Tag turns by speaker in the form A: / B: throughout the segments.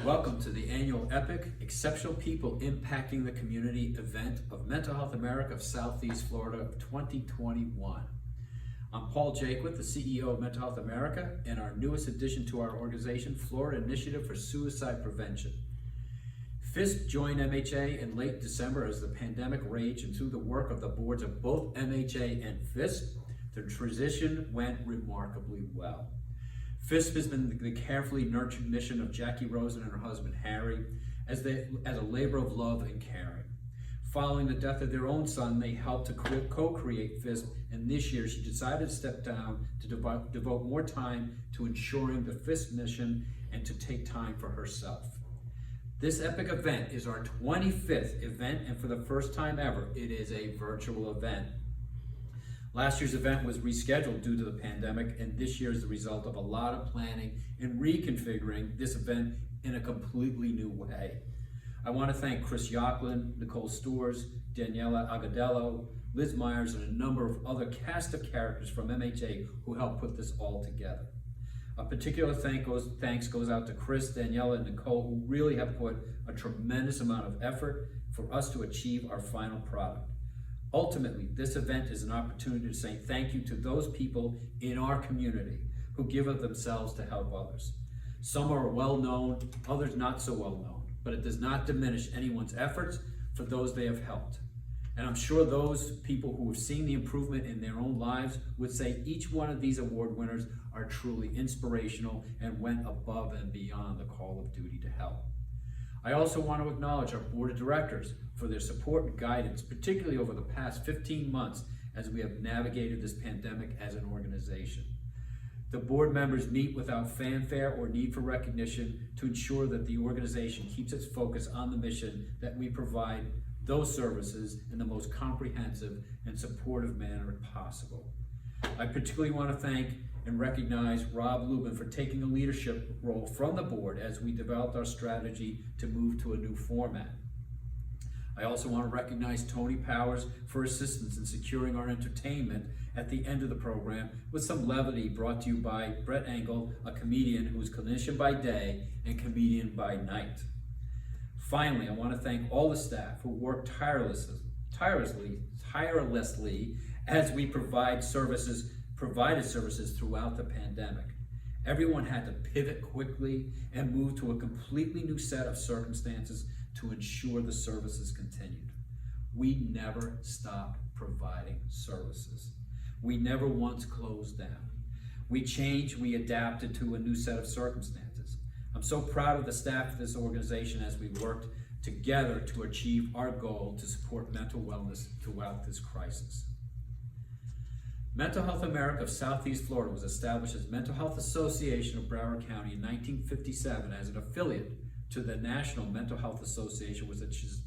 A: Welcome to the annual EPIC Exceptional People Impacting the Community event of Mental Health America of Southeast Florida 2021. I'm Paul Jaquith, the CEO of Mental Health America, and our newest addition to our organization, Florida Initiative for Suicide Prevention. FISP joined MHA in late December as the pandemic raged, and through the work of the boards of both MHA and FISP, the transition went remarkably well. FISP has been the carefully nurtured mission of Jackie Rosen and her husband Harry as a labor of love and caring. Following the death of their own son, they helped to co-create FISP, and this year she decided to step down to devote more time to ensuring the FISP mission and to take time for herself. This epic event is our 25th event, and for the first time ever, it is a virtual event. Last year's event was rescheduled due to the pandemic, and this year is the result of a lot of planning and reconfiguring this event in a completely new way. I want to thank Chris Yocklin, Nicole Stores, Daniela Agadello, Liz Myers, and a number of other cast of characters from MHA who helped put this all together. A particular thanks goes out to Chris, Daniela, and Nicole, who really have put a tremendous amount of effort for us to achieve our final product. Ultimately, this event is an opportunity to say thank you to those people in our community who give of themselves to help others. Some are well known, others not so well known, but it does not diminish anyone's efforts for those they have helped. And I'm sure those people who have seen the improvement in their own lives would say each one of these award winners are truly inspirational and went above and beyond the call of duty to help. I also want to acknowledge our board of directors for their support and guidance, particularly over the past 15 months as we have navigated this pandemic as an organization. The board members meet without fanfare or need for recognition to ensure that the organization keeps its focus on the mission that we provide those services in the most comprehensive and supportive manner possible. I particularly want to thank and recognize Rob Lubin for taking a leadership role from the board as we developed our strategy to move to a new format. I also want to recognize Tony Powers for assistance in securing our entertainment at the end of the program with some levity brought to you by Brett Engel, a comedian who is clinician by day and comedian by night. Finally, I want to thank all the staff who work tirelessly as we provided services throughout the pandemic. Everyone had to pivot quickly and move to a completely new set of circumstances to ensure the services continued. We never stopped providing services. We never once closed down. We changed, we adapted to a new set of circumstances. I'm so proud of the staff of this organization as we worked together to achieve our goal to support mental wellness throughout this crisis. Mental Health America of Southeast Florida was established as Mental Health Association of Broward County in 1957 as an affiliate to the National Mental Health Association,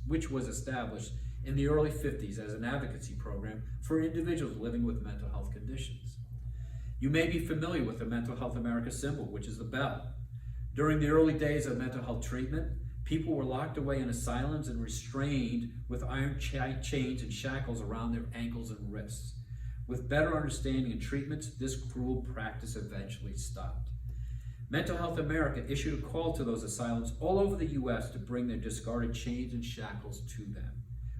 A: which was established in the early 50s as an advocacy program for individuals living with mental health conditions. You may be familiar with the Mental Health America symbol, which is the bell. During the early days of mental health treatment, people were locked away in asylums and restrained with iron chains and shackles around their ankles and wrists. With better understanding and treatments, this cruel practice eventually stopped. Mental Health America issued a call to those asylums all over the U.S. to bring their discarded chains and shackles to them.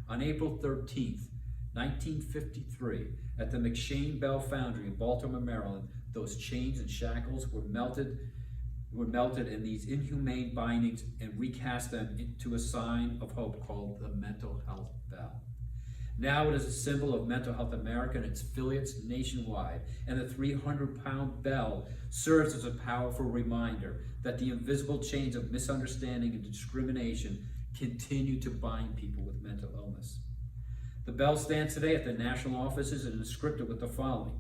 A: On April 13th, 1953, at the McShane Bell Foundry in Baltimore, Maryland, those chains and shackles were melted in these inhumane bindings and recast them into a sign of hope called the Mental Health Bell. Now it is a symbol of Mental Health America and its affiliates nationwide, and the 300-pound bell serves as a powerful reminder that the invisible chains of misunderstanding and discrimination continue to bind people with mental illness. The bell stands today at the national offices and is scripted with the following: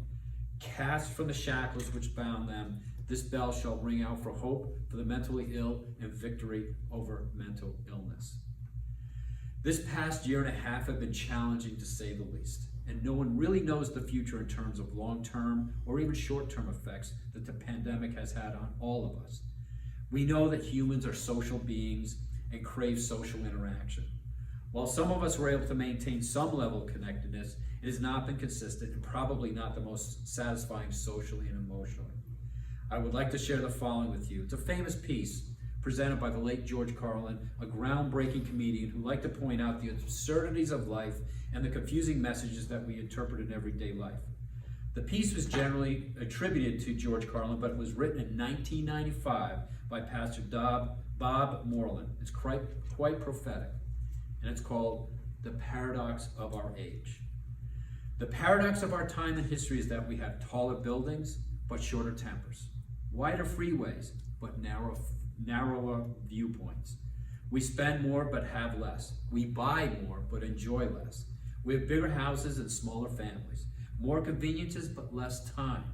A: "Cast from the shackles which bound them, this bell shall ring out for hope for the mentally ill and victory over mental illness." This past year and a half have been challenging to say the least, and no one really knows the future in terms of long-term or even short-term effects that the pandemic has had on all of us. We know that humans are social beings and crave social interaction. While some of us were able to maintain some level of connectedness, it has not been consistent and probably not the most satisfying socially and emotionally. I would like to share the following with you. It's a famous piece presented by the late George Carlin, a groundbreaking comedian who liked to point out the absurdities of life and the confusing messages that we interpret in everyday life. The piece was generally attributed to George Carlin, but it was written in 1995 by Pastor Bob Moreland. It's quite prophetic, and it's called The Paradox of Our Age. The paradox of our time in history is that we have taller buildings, but shorter tempers, wider freeways, but narrower viewpoints. We spend more, but have less. We buy more, but enjoy less. We have bigger houses and smaller families, more conveniences, but less time.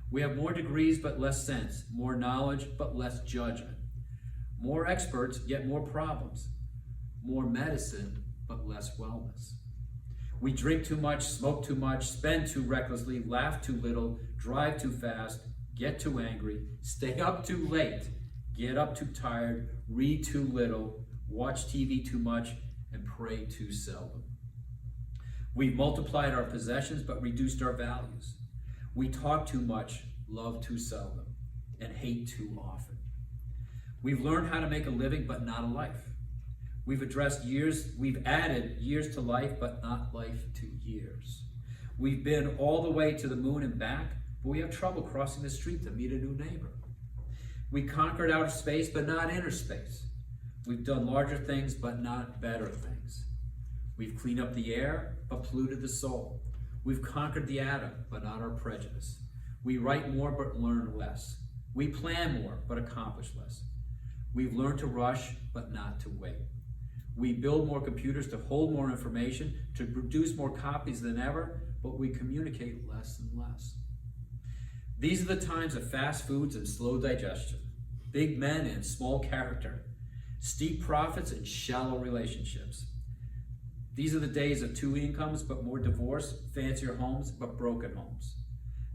A: We have more degrees, but less sense, more knowledge, but less judgment. More experts, yet more problems. More medicine, but less wellness. We drink too much, smoke too much, spend too recklessly, laugh too little, drive too fast, get too angry, stay up too late, get up too tired, read too little, watch TV too much, and pray too seldom. We've multiplied our possessions, but reduced our values. We talk too much, love too seldom, and hate too often. We've learned how to make a living, but not a life. We've added years to life, but not life to years. We've been all the way to the moon and back, but we have trouble crossing the street to meet a new neighbor. We conquered outer space, but not inner space. We've done larger things, but not better things. We've cleaned up the air, but polluted the soul. We've conquered the atom, but not our prejudice. We write more, but learn less. We plan more, but accomplish less. We've learned to rush, but not to wait. We build more computers to hold more information, to produce more copies than ever, but we communicate less and less. These are the times of fast foods and slow digestion, big men and small character, steep profits and shallow relationships. These are the days of 2 incomes, but more divorce, fancier homes, but broken homes.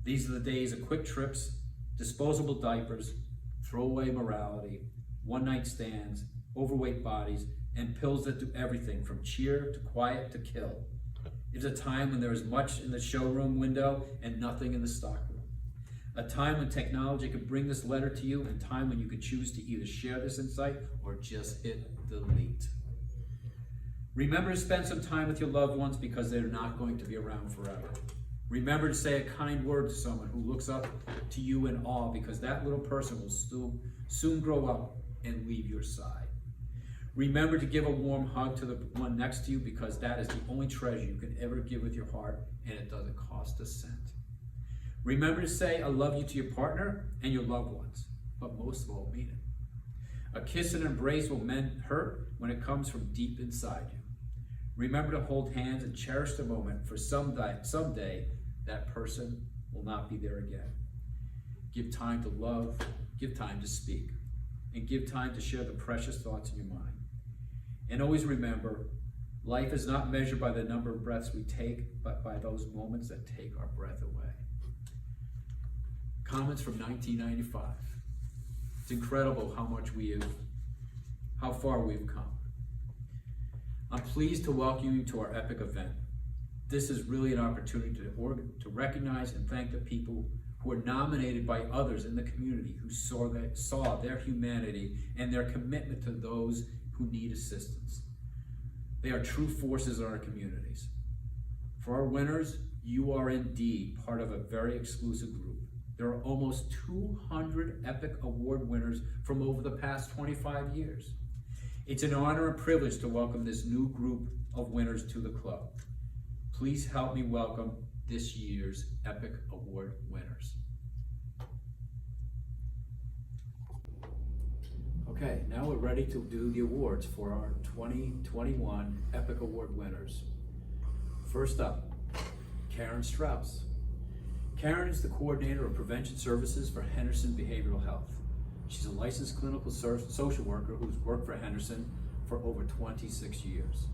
A: These are the days of quick trips, disposable diapers, throwaway morality, one-night stands, overweight bodies, and pills that do everything from cheer to quiet to kill. It's a time when there is much in the showroom window and nothing in the stockroom. A time when technology could bring this letter to you, and a time when you could choose to either share this insight or just hit delete. Remember to spend some time with your loved ones because they're not going to be around forever. Remember to say a kind word to someone who looks up to you in awe, because that little person will soon grow up and leave your side. Remember to give a warm hug to the one next to you, because that is the only treasure you can ever give with your heart, and it doesn't cost a cent. Remember to say I love you to your partner and your loved ones, but most of all, mean it. A kiss and embrace will mend hurt when it comes from deep inside you. Remember to hold hands and cherish the moment, for someday that person will not be there again. Give time to love, give time to speak, and give time to share the precious thoughts in your mind. And always remember, life is not measured by the number of breaths we take, but by those moments that take our breath away. Comments from 1995. It's incredible how far we've come. I'm pleased to welcome you to our EPIC event. This is really an opportunity to recognize and thank the people who are nominated by others in the community who saw their humanity and their commitment to those who need assistance. They are true forces in our communities. For our winners, you are indeed part of a very exclusive group. There are almost 200 EPIC Award winners from over the past 25 years. It's an honor and privilege to welcome this new group of winners to the club. Please help me welcome this year's EPIC Award winners. Okay, now we're ready to do the awards for our 2021 EPIC Award winners. First up, Karen Strauss. Karen is the coordinator of prevention services for Henderson Behavioral Health. She's a licensed clinical social worker who's worked for Henderson for over 26 years.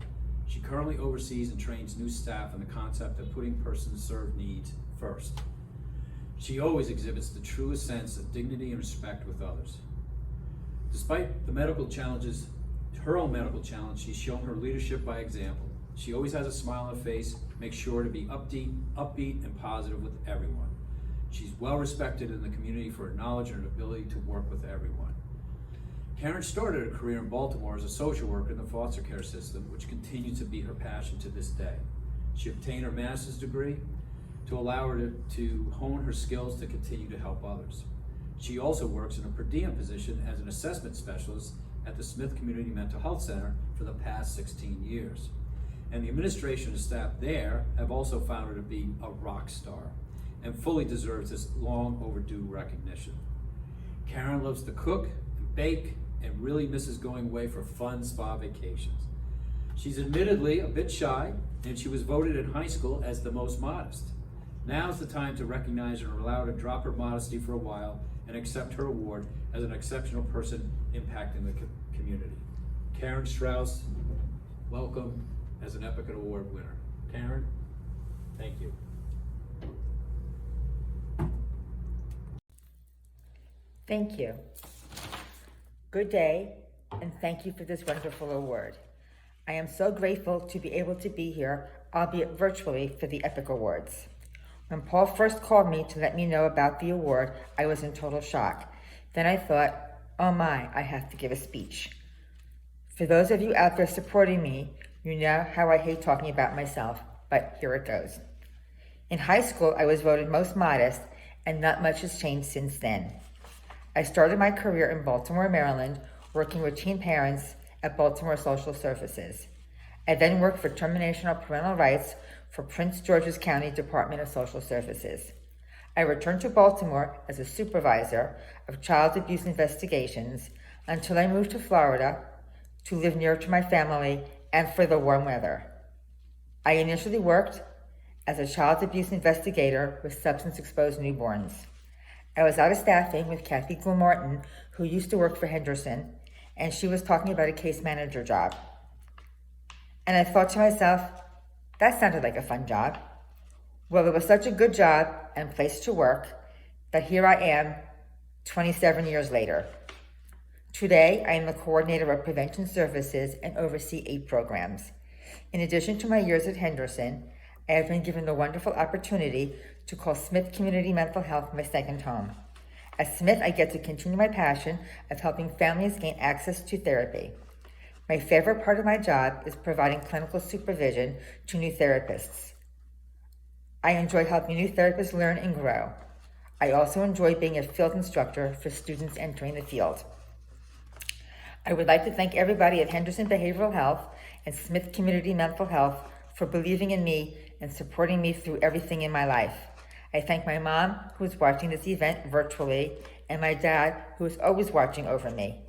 A: She currently oversees and trains new staff in the concept of putting persons served needs first. She always exhibits the truest sense of dignity and respect with others. Despite the medical challenges, her own medical challenge, she's shown her leadership by example. She always has a smile on her face, makes sure to be upbeat and positive with everyone. She's well respected in the community for her knowledge and her ability to work with everyone. Karen started her career in Baltimore as a social worker in the foster care system, which continues to be her passion to this day. She obtained her master's degree to allow her to hone her skills to continue to help others. She also works in a per diem position as an assessment specialist at the Smith Community Mental Health Center for the past 16 years. And the administration and staff there have also found her to be a rock star and fully deserves this long overdue recognition. Karen loves to cook and bake and really misses going away for fun spa vacations. She's admittedly a bit shy, and she was voted in high school as the most modest. Now's the time to recognize her and allow her to drop her modesty for a while and accept her award as an exceptional person impacting the community. Karen Strauss, welcome as an EPIC Award winner. Karen, thank you.
B: Thank you. Good day, and thank you for this wonderful award. I am so grateful to be able to be here, albeit virtually, for the EPIC Awards. When Paul first called me to let me know about the award, I was in total shock. Then I thought, oh my, I have to give a speech. For those of you out there supporting me, you know how I hate talking about myself, but here it goes. In high school, I was voted most modest, and not much has changed since then. I started my career in Baltimore, Maryland, working with teen parents at Baltimore Social Services. I then worked for termination of parental rights for Prince George's County Department of Social Services. I returned to Baltimore as a supervisor of child abuse investigations until I moved to Florida to live near to my family and for the warm weather. I initially worked as a child abuse investigator with substance-exposed newborns. I was out of staffing with Kathy Gilmartin, who used to work for Henderson, and she was talking about a case manager job. And I thought to myself, that sounded like a fun job. Well, it was such a good job and place to work that here I am 27 years later. Today, I am the coordinator of prevention services and oversee 8 programs. In addition to my years at Henderson, I have been given the wonderful opportunity to call Smith Community Mental Health my second home. At Smith, I get to continue my passion of helping families gain access to therapy. My favorite part of my job is providing clinical supervision to new therapists. I enjoy helping new therapists learn and grow. I also enjoy being a field instructor for students entering the field. I would like to thank everybody at Henderson Behavioral Health and Smith Community Mental Health for believing in me and supporting me through everything in my life. I thank my mom, who is watching this event virtually, and my dad, who is always watching over me,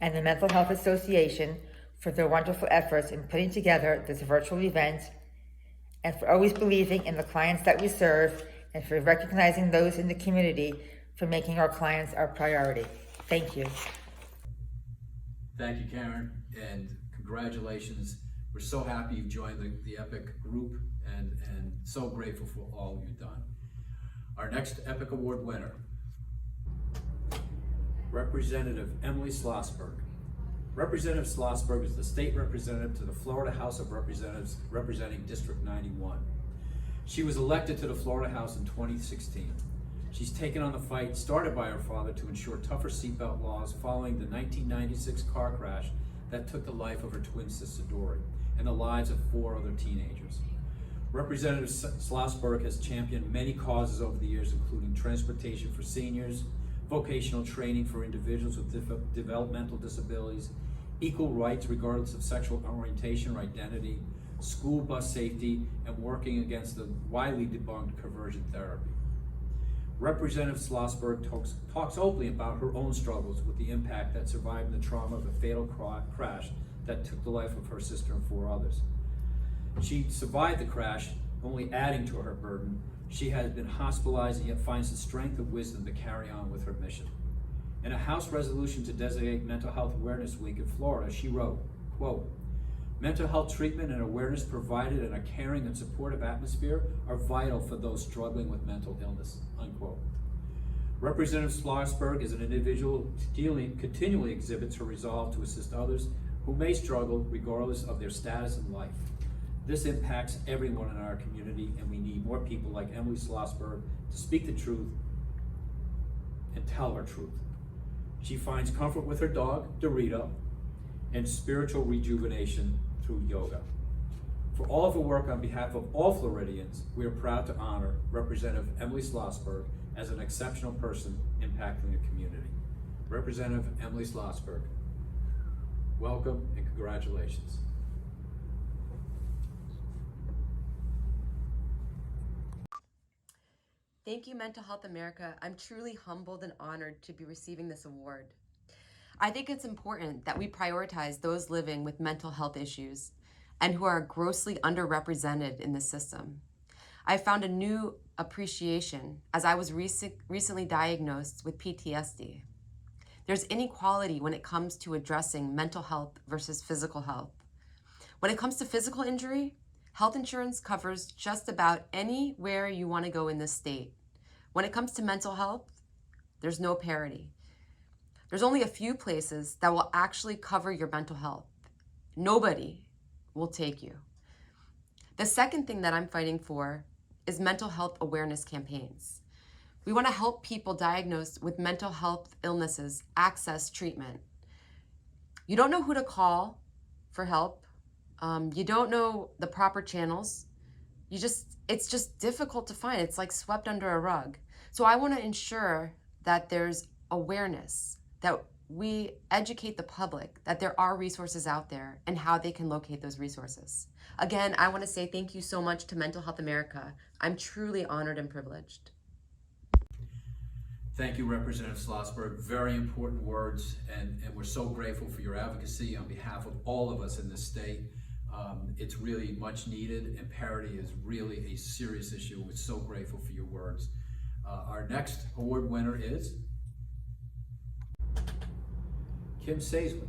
B: and the Mental Health Association for their wonderful efforts in putting together this virtual event, and for always believing in the clients that we serve, and for recognizing those in the community for making our clients our priority. Thank you.
A: Thank you, Karen, and congratulations. We're so happy you've joined the EPIC group and so grateful for all you've done. Our next EPIC Award winner, Representative Emily Schlossberg. Representative Schlossberg is the state representative to the Florida House of Representatives representing District 91. She was elected to the Florida House in 2016. She's taken on the fight started by her father to ensure tougher seatbelt laws following the 1996 car crash that took the life of her twin sister Dory and the lives of 4 other teenagers. Representative Schlossberg has championed many causes over the years, including transportation for seniors, vocational training for individuals with developmental disabilities, equal rights regardless of sexual orientation or identity, school bus safety, and working against the widely debunked conversion therapy. Representative Schlossberg talks openly about her own struggles with the impact that surviving the trauma of a fatal crash that took the life of her sister and 4 others. She survived the crash, only adding to her burden. She has been hospitalized and yet finds the strength and wisdom to carry on with her mission. In a House resolution to designate Mental Health Awareness Week in Florida, she wrote, quote, "Mental health treatment and awareness provided in a caring and supportive atmosphere are vital for those struggling with mental illness," unquote. Representative Schlossberg is an individual who continually exhibits her resolve to assist others who may struggle regardless of their status in life. This impacts everyone in our community, and we need more people like Emily Schlossberg to speak the truth and tell her truth. She finds comfort with her dog, Dorito, and spiritual rejuvenation through yoga. For all of her work on behalf of all Floridians, we are proud to honor Representative Emily Schlossberg as an exceptional person impacting the community. Representative Emily Schlossberg, welcome and congratulations.
C: Thank you, Mental Health America. I'm truly humbled and honored to be receiving this award. I think it's important that we prioritize those living with mental health issues and who are grossly underrepresented in the system. I found a new appreciation as I was recently diagnosed with PTSD. There's inequality when it comes to addressing mental health versus physical health. When it comes to physical injury, health insurance covers just about anywhere you want to go in this state. When it comes to mental health, there's no parity. There's only a few places that will actually cover your mental health. Nobody will take you. The second thing that I'm fighting for is mental health awareness campaigns. We want to help people diagnosed with mental health illnesses access treatment. You don't know who to call for help. You don't know the proper channels. It's just difficult to find. It's like swept under a rug. So I want to ensure that there's awareness, that we educate the public that there are resources out there and how they can locate those resources. Again, I want to say thank you so much to Mental Health America. I'm truly honored and privileged.
A: Thank you, Representative Schlossberg. Very important words, and we're so grateful for your advocacy on behalf of all of us in this state. It's really much needed, and parity is really a serious issue. We're so grateful for your words. Our next award winner is Kim Saiswick.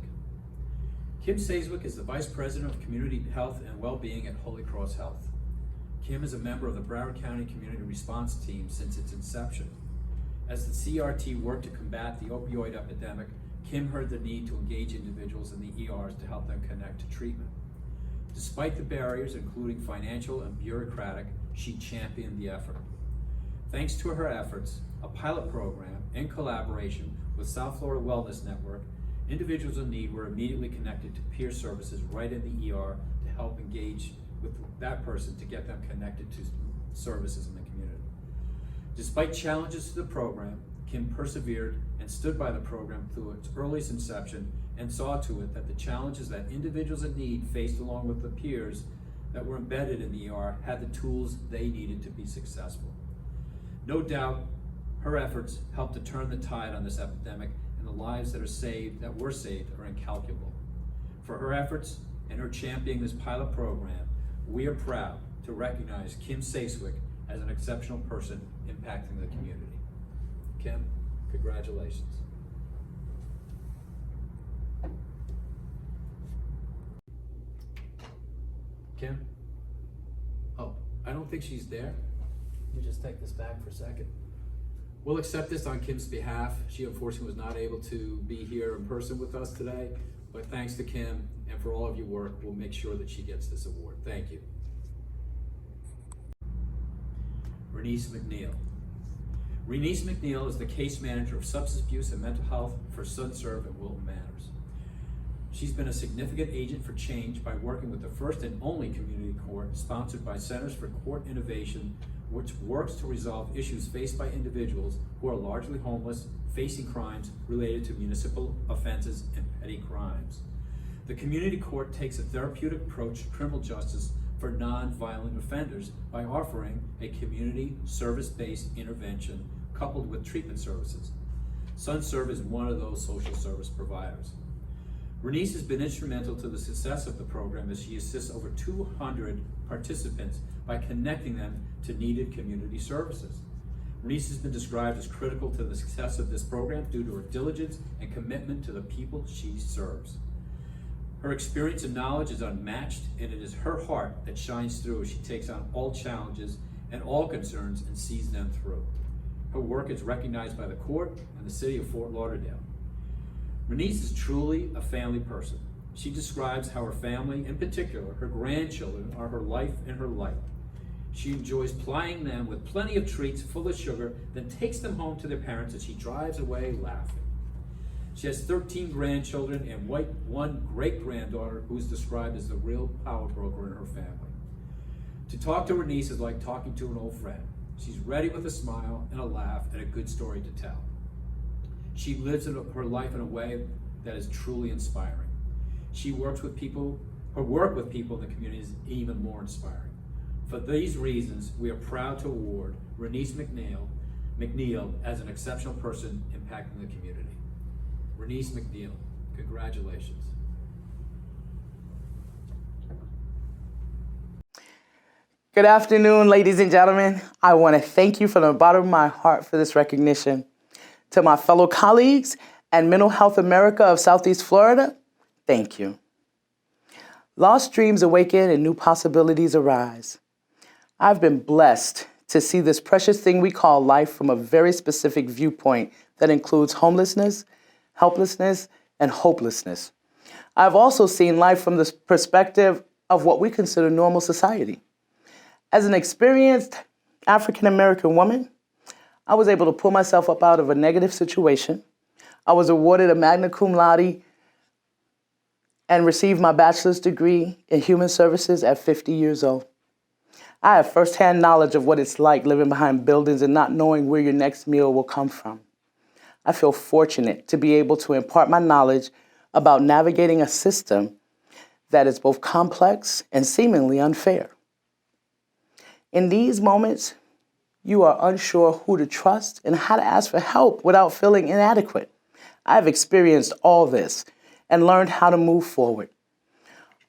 A: Kim Saiswick is the Vice President of Community Health and Wellbeing at Holy Cross Health. Kim is a member of the Broward County Community Response Team since its inception. As the CRT worked to combat the opioid epidemic, Kim heard the need to engage individuals in the ERs to help them connect to treatment. Despite the barriers, including financial and bureaucratic, she championed the effort. Thanks to her efforts, a pilot program in collaboration with South Florida Wellness Network, individuals in need were immediately connected to peer services right in the ER to help engage with that person to get them connected to services in the community. Despite challenges to the program, Kim persevered and stood by the program through its earliest inception and saw to it that the challenges that individuals in need faced along with the peers that were embedded in the ER had the tools they needed to be successful. No doubt, her efforts helped to turn the tide on this epidemic, and the lives that were saved are incalculable. For her efforts and her championing this pilot program, we are proud to recognize Kim Saiswick as an exceptional person impacting the community. Kim, congratulations. Kim? Oh, I don't think she's there. Let me just take this back for a second. We'll accept this on Kim's behalf. She unfortunately was not able to be here in person with us today, but thanks to Kim and for all of your work, we'll make sure that she gets this award. Thank you. Renice McNeil. Renice McNeil is the case manager of substance abuse and mental health for SunServe and Wilton Manors. She's been a significant agent for change by working with the first and only community court sponsored by Centers for Court Innovation, which works to resolve issues faced by individuals who are largely homeless, facing crimes related to municipal offenses and petty crimes. The community court takes a therapeutic approach to criminal justice for non-violent offenders by offering a community service-based intervention coupled with treatment services. SunServe is one of those social service providers. Renice has been instrumental to the success of the program as she assists over 200 participants by connecting them to needed community services. Renice has been described as critical to the success of this program due to her diligence and commitment to the people she serves. Her experience and knowledge is unmatched, and it is her heart that shines through as she takes on all challenges and all concerns and sees them through. Her work is recognized by the court and the city of Fort Lauderdale. Renice is truly a family person. She describes how her family, in particular her grandchildren, are her life and her light. She enjoys plying them with plenty of treats full of sugar, then takes them home to their parents as she drives away laughing. She has 13 grandchildren and one great-granddaughter who is described as the real power broker in her family. To talk to Renice is like talking to an old friend. She's ready with a smile and a laugh and a good story to tell. She lives her life in a way that is truly inspiring. She works with people, her work with people in the community is even more inspiring. For these reasons, we are proud to award Renice McNeil as an exceptional person impacting the community. Renice McNeil, congratulations.
D: Good afternoon, ladies and gentlemen. I want to thank you from the bottom of my heart for this recognition. To my fellow colleagues and Mental Health America of Southeast Florida, thank you. Lost dreams awaken and new possibilities arise. I've been blessed to see this precious thing we call life from a very specific viewpoint that includes homelessness, helplessness, and hopelessness. I've also seen life from the perspective of what we consider normal society. As an experienced African-American woman, I was able to pull myself up out of a negative situation. I was awarded a magna cum laude and received my bachelor's degree in human services at 50 years old. I have firsthand knowledge of what it's like living behind buildings and not knowing where your next meal will come from. I feel fortunate to be able to impart my knowledge about navigating a system that is both complex and seemingly unfair. In these moments, you are unsure who to trust and how to ask for help without feeling inadequate. I have experienced all this and learned how to move forward.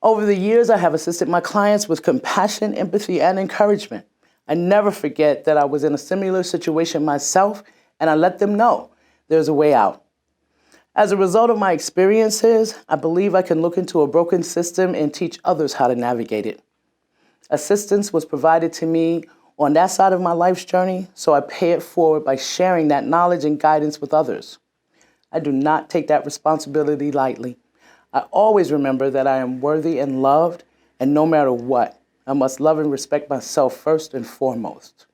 D: Over the years, I have assisted my clients with compassion, empathy, and encouragement. I never forget that I was in a similar situation myself, and I let them know there's a way out. As a result of my experiences, I believe I can look into a broken system and teach others how to navigate it. Assistance was provided to me on that side of my life's journey, so I pay it forward by sharing that knowledge and guidance with others. I do not take that responsibility lightly. I always remember that I am worthy and loved, and no matter what, I must love and respect myself first and foremost.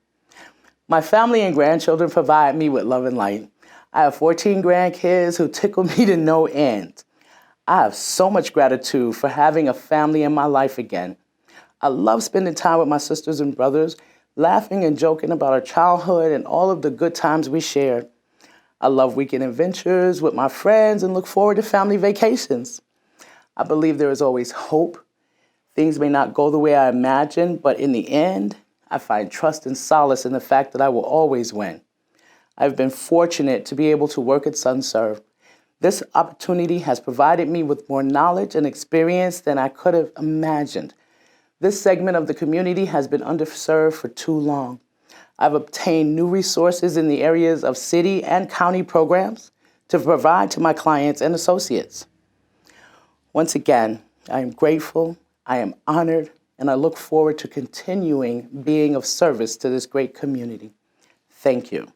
D: My family and grandchildren provide me with love and light. I have 14 grandkids who tickle me to no end. I have so much gratitude for having a family in my life again. I love spending time with my sisters and brothers, laughing and joking about our childhood and all of the good times we shared. I love weekend adventures with my friends and look forward to family vacations. I believe there is always hope. Things may not go the way I imagined, but in the end, I find trust and solace in the fact that I will always win. I've been fortunate to be able to work at SunServe. This opportunity has provided me with more knowledge and experience than I could have imagined. This segment of the community has been underserved for too long. I've obtained new resources in the areas of city and county programs to provide to my clients and associates. Once again, I am grateful, I am honored, and I look forward to continuing being of service to this great community. Thank you.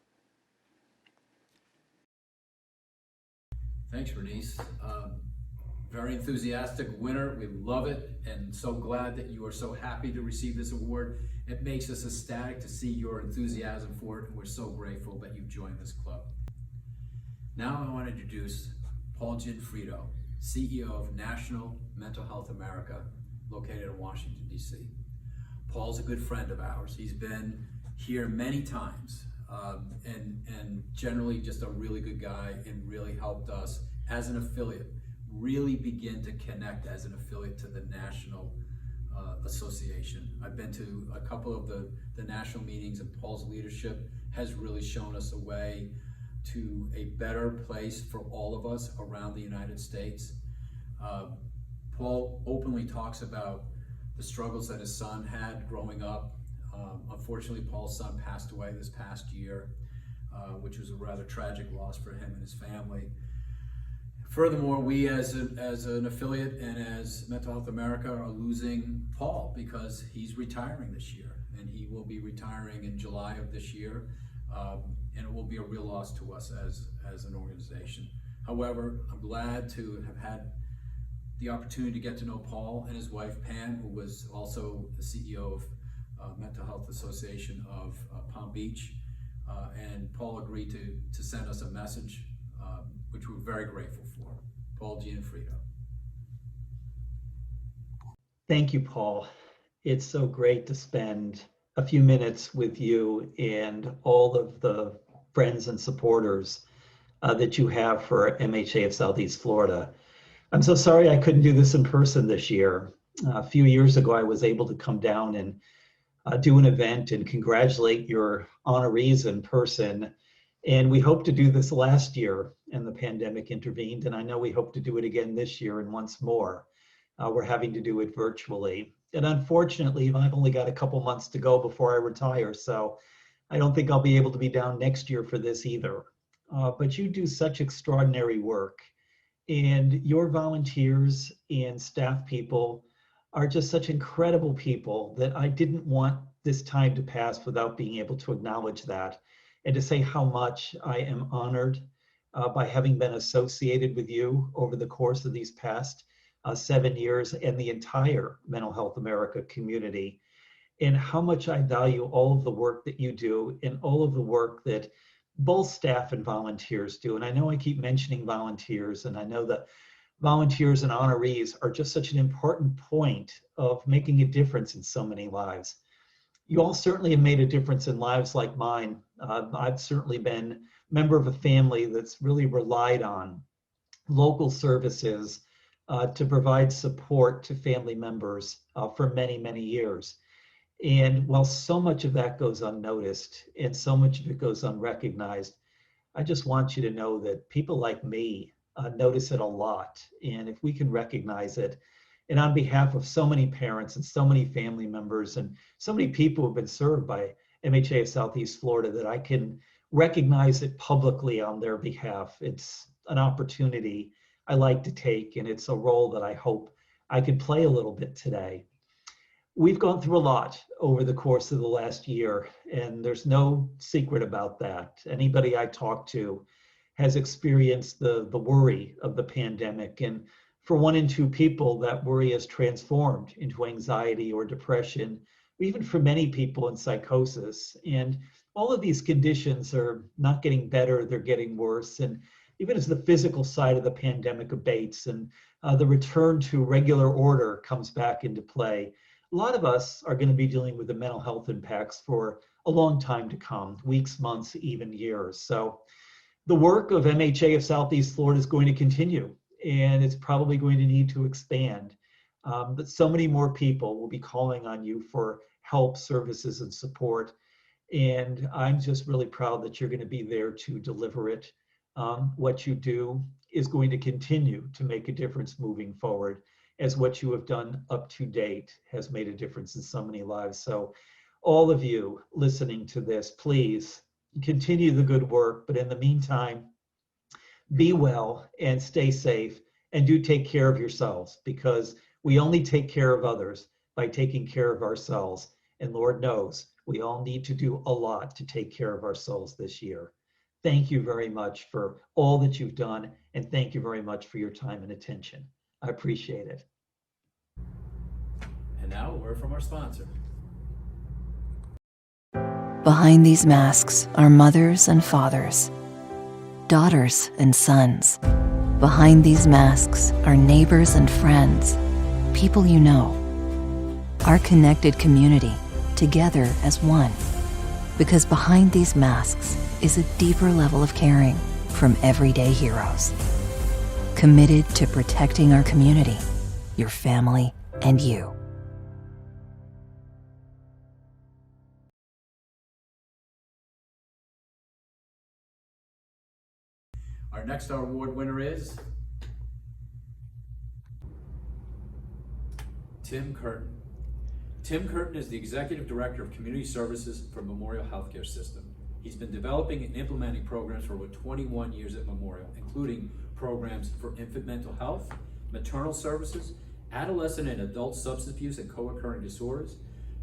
A: Thanks, Renice. Very enthusiastic winner. We love it, and so glad that you are so happy to receive this award. It makes us ecstatic to see your enthusiasm for it, and we're so grateful that you've joined this club. Now I want to introduce Paul Ginfrito, CEO of National Mental Health America, located in Washington, D.C. Paul's a good friend of ours. He's been here many times, and generally just a really good guy, and really helped us as an affiliate really begin to connect as an affiliate to the national association. I've been to a couple of the national meetings, and Paul's leadership has really shown us a way to a better place for all of us around the United States. Paul openly talks about the struggles that his son had growing up. Unfortunately, Paul's son passed away this past year, which was a rather tragic loss for him and his family. Furthermore, we as an affiliate and as Mental Health America are losing Paul because he's retiring this year, and he will be retiring in July of this year, and it will be a real loss to us as an organization. However, I'm glad to have had the opportunity to get to know Paul and his wife Pam, who was also the CEO of Mental Health Association of Palm Beach, and Paul agreed to send us a message which we're very grateful for. Paul Gianfrido.
E: Thank you, Paul. It's so great to spend a few minutes with you and all of the friends and supporters that you have for MHA of Southeast Florida. I'm so sorry I couldn't do this in person this year. A few years ago, I was able to come down and do an event and congratulate your honorees in person. And we hoped to do this last year, and the pandemic intervened. And I know we hope to do it again this year and once more. We're having to do it virtually. And unfortunately, I've only got a couple months to go before I retire, so I don't think I'll be able to be down next year for this either. But you do such extraordinary work, and your volunteers and staff people are just such incredible people that I didn't want this time to pass without being able to acknowledge that and to say how much I am honored by having been associated with you over the course of these past 7 years and the entire Mental Health America community, and how much I value all of the work that you do and all of the work that both staff and volunteers do. And I know I keep mentioning volunteers, and I know that volunteers and honorees are just such an important point of making a difference in so many lives. You all certainly have made a difference in lives like mine. I've certainly been a member of a family that's really relied on local services to provide support to family members for many, many years. And while so much of that goes unnoticed and so much of it goes unrecognized, I just want you to know that people like me notice it a lot. And if we can recognize it, and on behalf of so many parents and so many family members and so many people who have been served by MHA of Southeast Florida, that I can recognize it publicly on their behalf, it's an opportunity I like to take, and it's a role that I hope I could play a little bit today. We've gone through a lot over the course of the last year, and there's no secret about that. Anybody I talk to has experienced the worry of the pandemic, and for 1 in 2 people, that worry has transformed into anxiety or depression, or even for many people in psychosis. And all of these conditions are not getting better, they're getting worse. And even as the physical side of the pandemic abates and the return to regular order comes back into play, a lot of us are going to be dealing with the mental health impacts for a long time to come, weeks, months, even years. So the work of MHA of Southeast Florida is going to continue, and it's probably going to need to expand. But so many more people will be calling on you for help, services, and support. And I'm just really proud that you're going to be there to deliver it. What you do is going to continue to make a difference moving forward, as what you have done up to date has made a difference in so many lives. So all of you listening to this, please continue the good work. But in the meantime, be well and stay safe, and do take care of yourselves, because we only take care of others by taking care of ourselves. And Lord knows we all need to do a lot to take care of ourselves this year. Thank you very much for all that you've done, and thank you very much for your time and attention. I appreciate it.
A: And now a word from our sponsor.
F: Behind these masks are mothers and fathers, daughters and sons. Behind these masks are neighbors and friends, people you know. Our connected community, together as one. Because behind these masks is a deeper level of caring from everyday heroes. Committed to protecting our community, your family, and you.
A: Our next award winner is Tim Curtin. Tim Curtin is the Executive Director of Community Services for Memorial Healthcare System. He's been developing and implementing programs for over 21 years at Memorial, including programs for infant mental health, maternal services, adolescent and adult substance abuse and co-occurring disorders,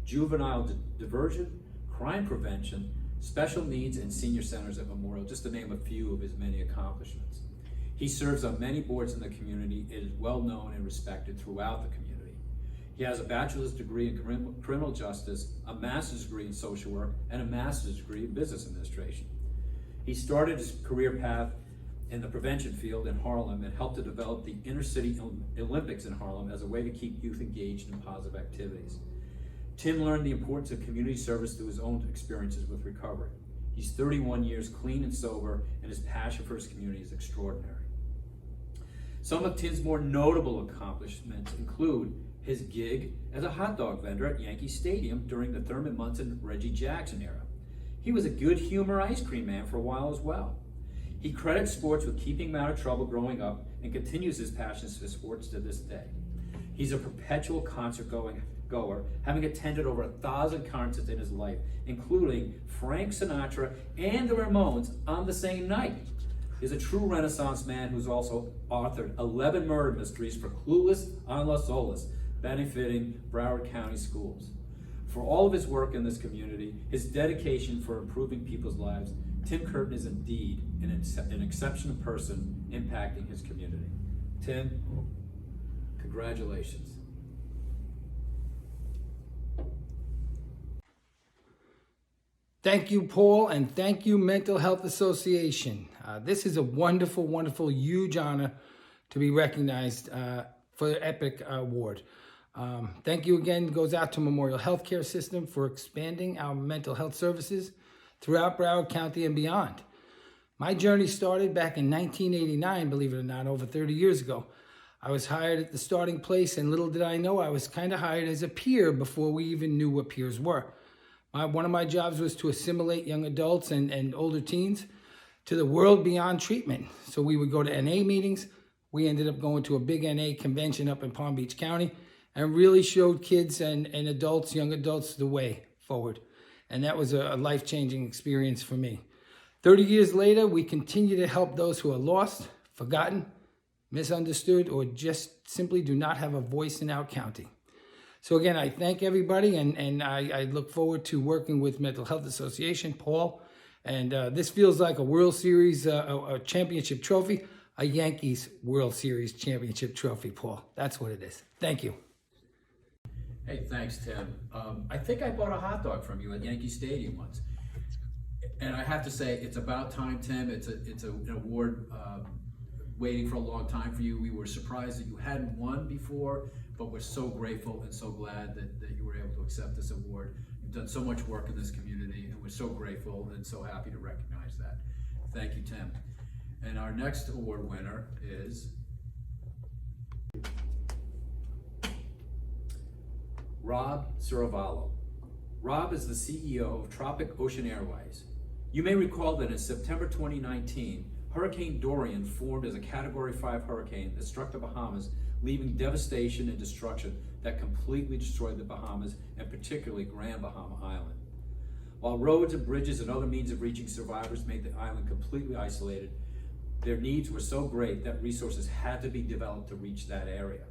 A: juvenile diversion, crime prevention, special needs, and senior centers at Memorial, just to name a few of his many accomplishments. He serves on many boards in the community and is well known and respected throughout the community. He has a bachelor's degree in criminal justice, a master's degree in social work, and a master's degree in business administration. He started his career path in the prevention field in Harlem and helped to develop the Inner City Olympics in Harlem as a way to keep youth engaged in positive activities. Tim learned the importance of community service through his own experiences with recovery. He's 31 years clean and sober, and his passion for his community is extraordinary. Some of Tim's more notable accomplishments include his gig as a hot dog vendor at Yankee Stadium during the Thurman Munson Reggie Jackson era. He was a good humor ice cream man for a while as well. He credits sports with keeping him out of trouble growing up and continues his passions for sports to this day. He's a perpetual concert goer, having attended over 1,000 concerts in his life, including Frank Sinatra and the Ramones on the same night. He's a true Renaissance man who's also authored 11 murder mysteries for Clueless on Las Olas, benefiting Broward County schools. For all of his work in this community, his dedication for improving people's lives, Tim Curtin is indeed an exceptional person impacting his community. Tim, congratulations.
G: Thank you, Paul, and thank you, Mental Health Association. This is a wonderful, wonderful, huge honor to be recognized for the EPIC Award. Thank you again goes out to Memorial Healthcare System for expanding our mental health services throughout Broward County and beyond. My journey started back in 1989, believe it or not, over 30 years ago. I was hired at the starting place, and little did I know I was kind of hired as a peer before we even knew what peers were. One of my jobs was to assimilate young adults and older teens to the world beyond treatment. So we would go to NA meetings. We ended up going to a big NA convention up in Palm Beach County and really showed kids and adults, young adults, the way forward. And that was a life-changing experience for me. 30 years later, we continue to help those who are lost, forgotten, misunderstood, or just simply do not have a voice in our county. So again, I thank everybody, and I look forward to working with Mental Health Association, Paul, and this feels like a World Series, a championship trophy, a Yankees World Series championship trophy, Paul. That's what it is. Thank you.
A: Hey, thanks, Tim. I think I bought a hot dog from you at Yankee Stadium once. And I have to say, it's about time, Tim. It's an award waiting for a long time for you. We were surprised that you hadn't won before, but we're so grateful and so glad that you were able to accept this award. You've done so much work in this community, and we're so grateful and so happy to recognize that. Thank you, Tim. And our next award winner is Rob Saravallo. Rob is the CEO of Tropic Ocean Airways. You may recall that in September 2019, Hurricane Dorian formed as a Category 5 hurricane that struck the Bahamas, leaving devastation and destruction that completely destroyed the Bahamas, and particularly Grand Bahama Island. While roads and bridges and other means of reaching survivors made the island completely isolated, their needs were so great that resources had to be developed to reach that area.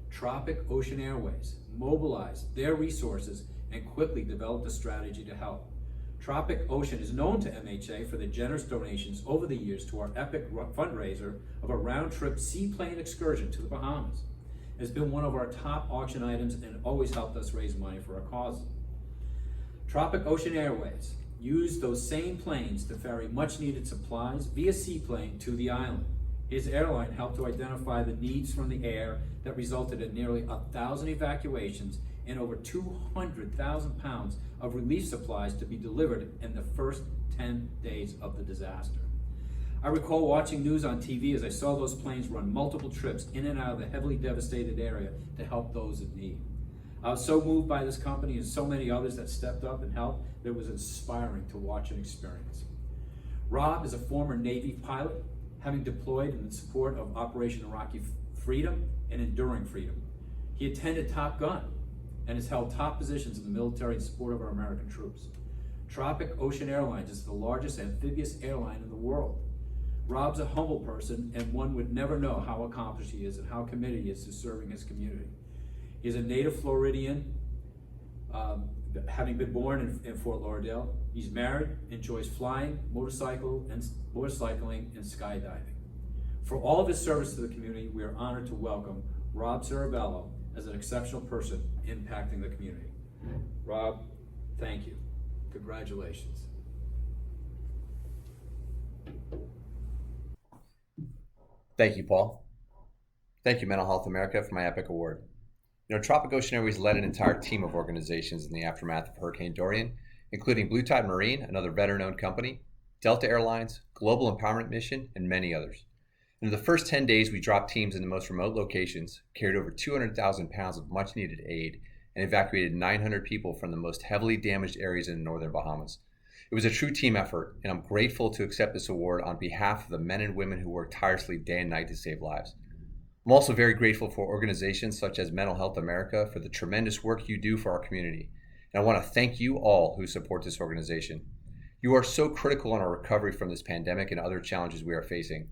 A: Tropic Ocean Airways mobilized their resources and quickly developed a strategy to help. Tropic Ocean is known to MHA for the generous donations over the years to our EPIC fundraiser of a round-trip seaplane excursion to the Bahamas. It's been one of our top auction items and always helped us raise money for our cause. Tropic Ocean Airways used those same planes to ferry much-needed supplies via seaplane to the island. His airline helped to identify the needs from the air that resulted in nearly 1,000 evacuations and over 200,000 pounds of relief supplies to be delivered in the first 10 days of the disaster. I recall watching news on TV as I saw those planes run multiple trips in and out of the heavily devastated area to help those in need. I was so moved by this company and so many others that stepped up and helped that it was inspiring to watch and experience. Rob is a former Navy pilot, having deployed in support of Operation Iraqi Freedom and Enduring Freedom. He attended Top Gun and has held top positions in the military in support of our American troops. Tropic Ocean Airlines is the largest amphibious airline in the world. Rob's a humble person, and one would never know how accomplished he is and how committed he is to serving his community. He is a native Floridian, having been born in Fort Lauderdale. He's married, enjoys flying, motorcycling, and skydiving. For all of his service to the community, we are honored to welcome Rob Saravallo as an exceptional person impacting the community. Rob, thank you. Congratulations.
H: Thank you, Paul. Thank you, Mental Health America, for my EPIC award. Tropic Ocean Airways led an entire team of organizations in the aftermath of Hurricane Dorian, including Blue Tide Marine, another veteran-owned company, Delta Airlines, Global Empowerment Mission, and many others. In the first 10 days, we dropped teams in the most remote locations, carried over 200,000 pounds of much-needed aid, and evacuated 900 people from the most heavily damaged areas in the northern Bahamas. It was a true team effort, and I'm grateful to accept this award on behalf of the men and women who work tirelessly day and night to save lives. I'm also very grateful for organizations such as Mental Health America for the tremendous work you do for our community. And I want to thank you all who support this organization. You are so critical in our recovery from this pandemic and other challenges we are facing.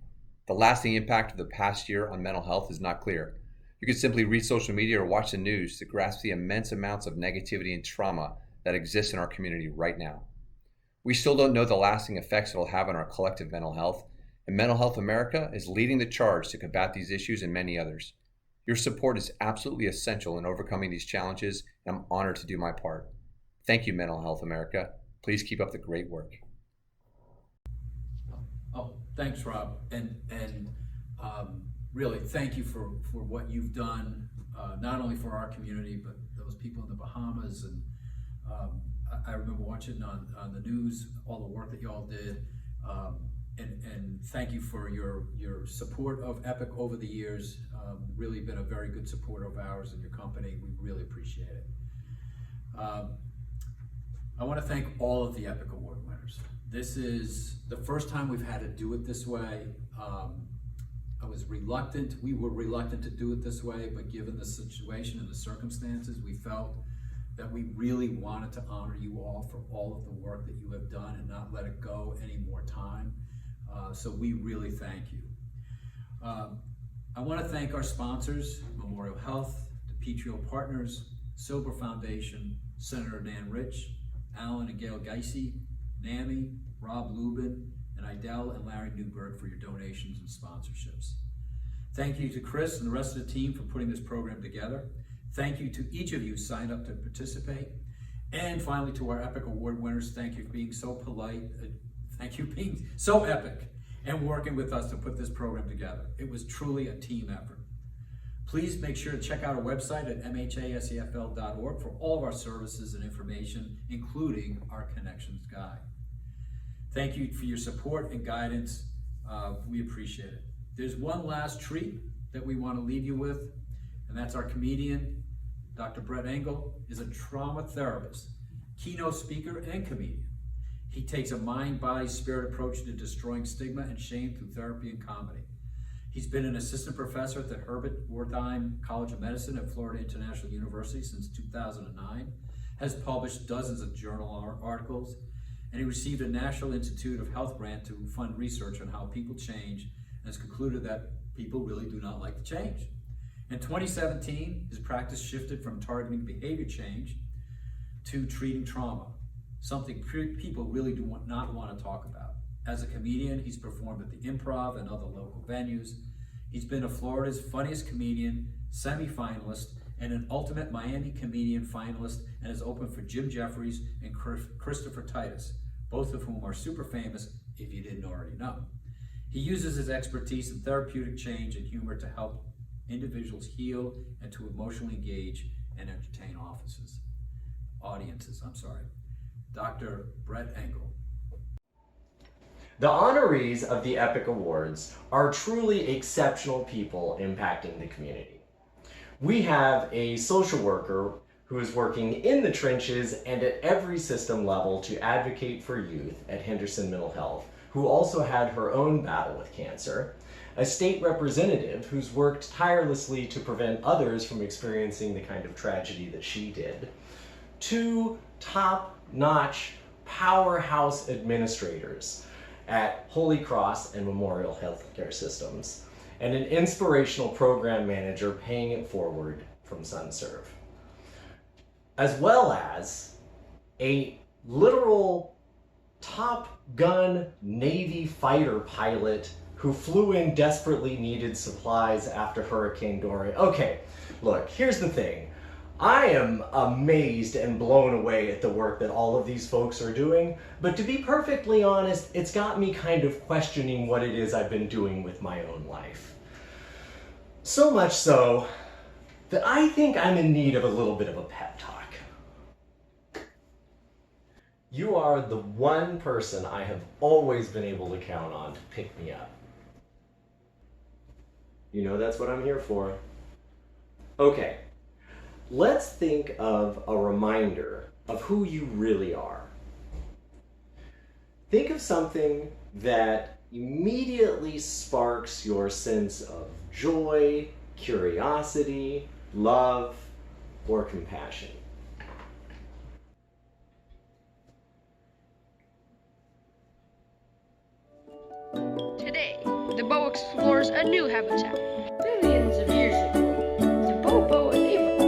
H: The lasting impact of the past year on mental health is not clear. You can simply read social media or watch the news to grasp the immense amounts of negativity and trauma that exist in our community right now. We still don't know the lasting effects it will have on our collective mental health, and Mental Health America is leading the charge to combat these issues and many others. Your support is absolutely essential in overcoming these challenges, and I'm honored to do my part. Thank you, Mental Health America. Please keep up the great work.
A: Oh, thanks, Rob. And really, thank you for what you've done, not only for our community, but those people in the Bahamas. And I remember watching on the news all the work that y'all did. And thank you for your support of EPIC over the years. Really been a very good supporter of ours and your company. We really appreciate it. I want to thank all of the EPIC Award winners. This is the first time we've had to do it this way. We were reluctant to do it this way, but given the situation and the circumstances, we felt that we really wanted to honor you all for all of the work that you have done and not let it go any more time. So we really thank you. I want to thank our sponsors, Memorial Health, DePetrio Partners, Sober Foundation, Senator Dan Rich, Alan and Gail Geisey, NAMI, Rob Lubin, and Idell and Larry Newberg for your donations and sponsorships. Thank you to Chris and the rest of the team for putting this program together. Thank you to each of you who signed up to participate. And finally, to our EPIC Award winners, thank you for being so polite. Thank you for being so epic and working with us to put this program together. It was truly a team effort. Please make sure to check out our website at mhasefl.org for all of our services and information, including our Connections Guide. Thank you for your support and guidance. We appreciate it. There's one last treat that we want to leave you with, and that's our comedian, Dr. Brett Engel, is a trauma therapist, keynote speaker, and comedian. He takes a mind, body, spirit approach to destroying stigma and shame through therapy and comedy. He's been an assistant professor at the Herbert Wertheim College of Medicine at Florida International University since 2009, has published dozens of journal articles, and he received a National Institute of Health grant to fund research on how people change, and has concluded that people really do not like to change. In 2017, his practice shifted from targeting behavior change to treating trauma, something people really do not want to talk about. As a comedian, he's performed at the Improv and other local venues. He's been a Florida's Funniest Comedian, semi-finalist, and an Ultimate Miami Comedian finalist, and has opened for Jim Jeffries and Christopher Titus, both of whom are super famous if you didn't already know. He uses his expertise in therapeutic change and humor to help individuals heal and to emotionally engage and entertain audiences. Dr. Brett Engel.
I: The honorees of the EPIC Awards are truly exceptional people impacting the community. We have a social worker who is working in the trenches and at every system level to advocate for youth at Henderson Mental Health, who also had her own battle with cancer, a state representative who's worked tirelessly to prevent others from experiencing the kind of tragedy that she did, two top-notch powerhouse administrators at Holy Cross and Memorial Healthcare Systems, and an inspirational program manager paying it forward from SunServe, as well as a literal Top Gun Navy fighter pilot who flew in desperately needed supplies after Hurricane Dorian. Okay, look, here's the thing. I am amazed and blown away at the work that all of these folks are doing, but to be perfectly honest, it's got me kind of questioning what it is I've been doing with my own life. So much so that I think I'm in need of a little bit of a pep talk. You are the one person I have always been able to count on to pick me up. You know that's what I'm here for. Okay, let's think of a reminder of who you really are. Think of something that immediately sparks your sense of joy, curiosity, love, or compassion.
J: Today, the bow explores a new habitat. Millions of years ago, the bow and Ava.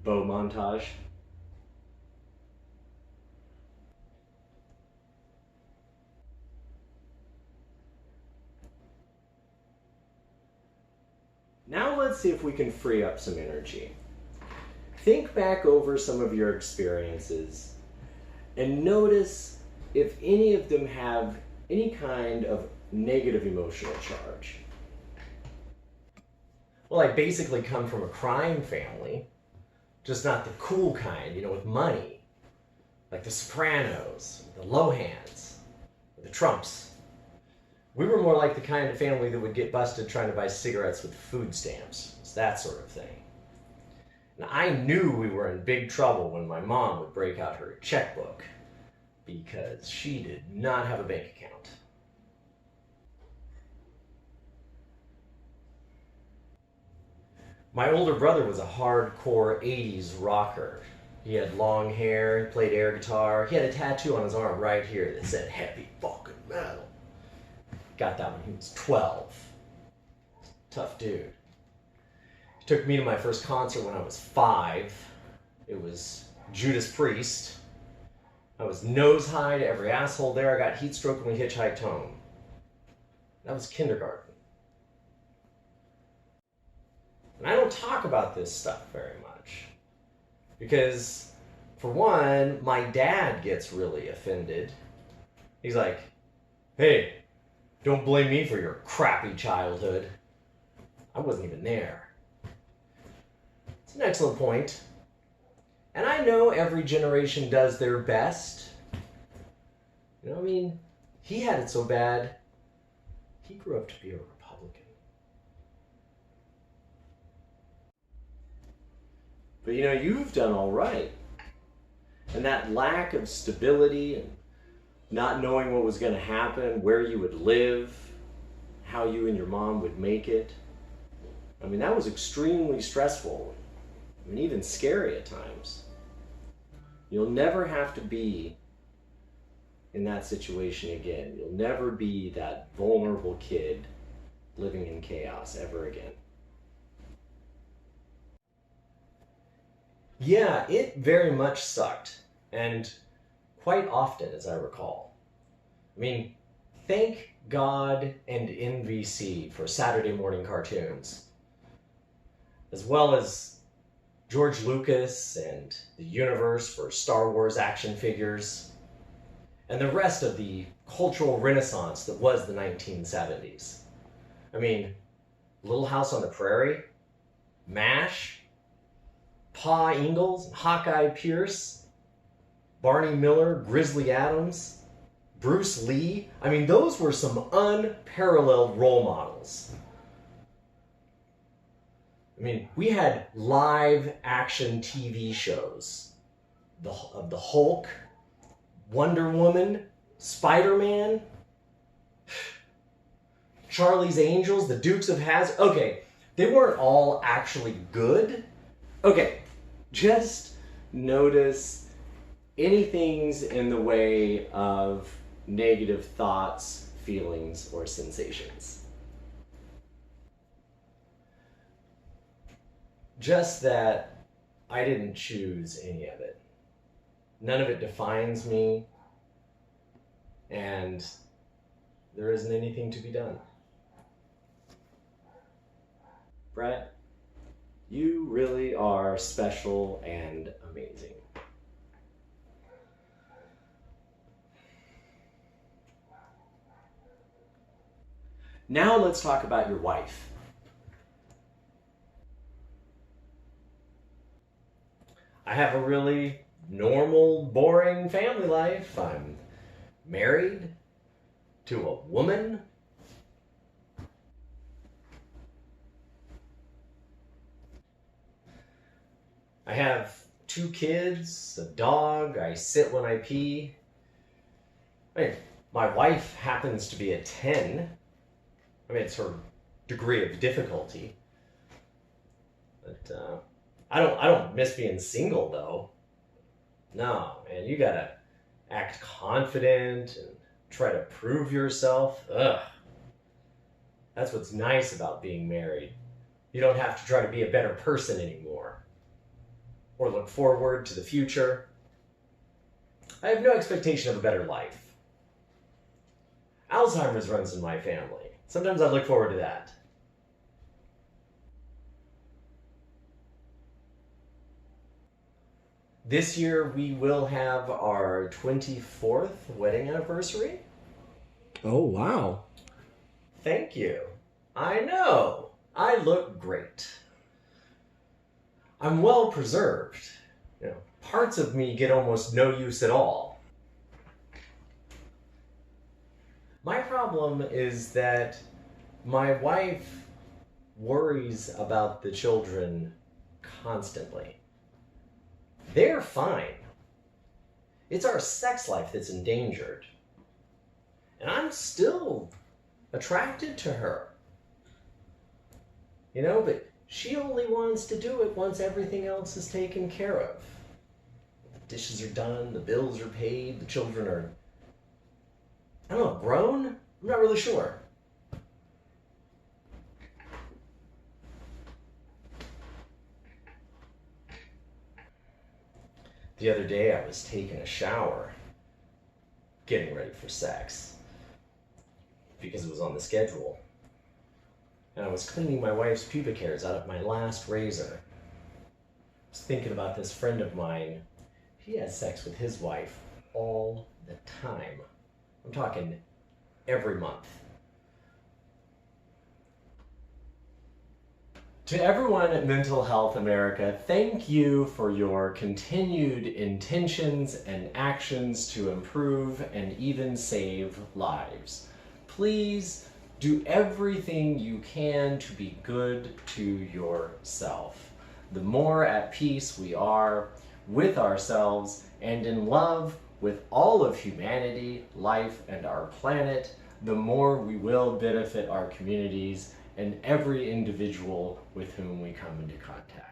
I: Bow montage. Now let's see if we can free up some energy. Think back over some of your experiences and notice if any of them have any kind of negative emotional charge. Well, I basically come from a crime family, just not the cool kind, you know, with money, like the Sopranos, the Lohans, the Trumps. We were more like the kind of family that would get busted trying to buy cigarettes with food stamps. It's that sort of thing. And I knew we were in big trouble when my mom would break out her checkbook because she did not have a bank account. My older brother was a hardcore 80s rocker. He had long hair, played air guitar. He had a tattoo on his arm right here that said heavy fucking metal. Got that when he was 12. Tough dude. He took me to my first concert when I was 5. It was Judas Priest. I was nose high to every asshole there. I got heat stroke when we hitchhiked home. That was kindergarten. And I don't talk about this stuff very much. Because, for one, my dad gets really offended. He's like, hey, don't blame me for your crappy childhood. I wasn't even there. It's an excellent point. And I know every generation does their best. You know, I mean, he had it so bad, he grew up to be a Republican. But you know, you've done all right. And that lack of stability and not knowing what was going to happen, where you would live, how you and your mom would make it. I mean, that was extremely stressful. I mean, even scary at times. You'll never have to be in that situation again. You'll never be that vulnerable kid living in chaos ever again. Yeah, it very much sucked. And quite often, as I recall. I mean, thank God and NBC for Saturday morning cartoons, as well as George Lucas and the universe for Star Wars action figures, and the rest of the cultural renaissance that was the 1970s. I mean, Little House on the Prairie, MASH, Pa Ingalls, and Hawkeye Pierce, Barney Miller, Grizzly Adams, Bruce Lee. I mean, those were some unparalleled role models. I mean, we had live action TV shows of the Hulk, Wonder Woman, Spider-Man, Charlie's Angels, the Dukes of Hazzard. Okay, they weren't all actually good. Okay, just notice anything's in the way of negative thoughts, feelings, or sensations. Just that I didn't choose any of it. None of it defines me, and there isn't anything to be done. Brett, you really are special and amazing. Now let's talk about your wife. I have a really normal, boring family life. I'm married to a woman. I have 2 kids, a dog, I sit when I pee. I mean, my wife happens to be a 10. I mean, it's her degree of difficulty. But I don't miss being single though. No, man, you gotta act confident and try to prove yourself. Ugh. That's what's nice about being married. You don't have to try to be a better person anymore, or look forward to the future. I have no expectation of a better life. Alzheimer's runs in my family. Sometimes I look forward to that. This year we will have our 24th wedding anniversary.
K: Oh, wow.
I: Thank you. I know. I look great. I'm well preserved. You know, parts of me get almost no use at all. My problem is that my wife worries about the children constantly. They're fine. It's our sex life that's endangered. And I'm still attracted to her. You know, but she only wants to do it once everything else is taken care of. The dishes are done, the bills are paid, the children are, I don't know, grown? I'm not really sure. The other day I was taking a shower, getting ready for sex, because it was on the schedule. And I was cleaning my wife's pubic hairs out of my last razor. I was thinking about this friend of mine. He has sex with his wife all the time. I'm talking every month. To everyone at Mental Health America, thank you for your continued intentions and actions to improve and even save lives. Please do everything you can to be good to yourself. The more at peace we are with ourselves and in love with all of humanity, life, and our planet, the more we will benefit our communities and every individual with whom we come into contact.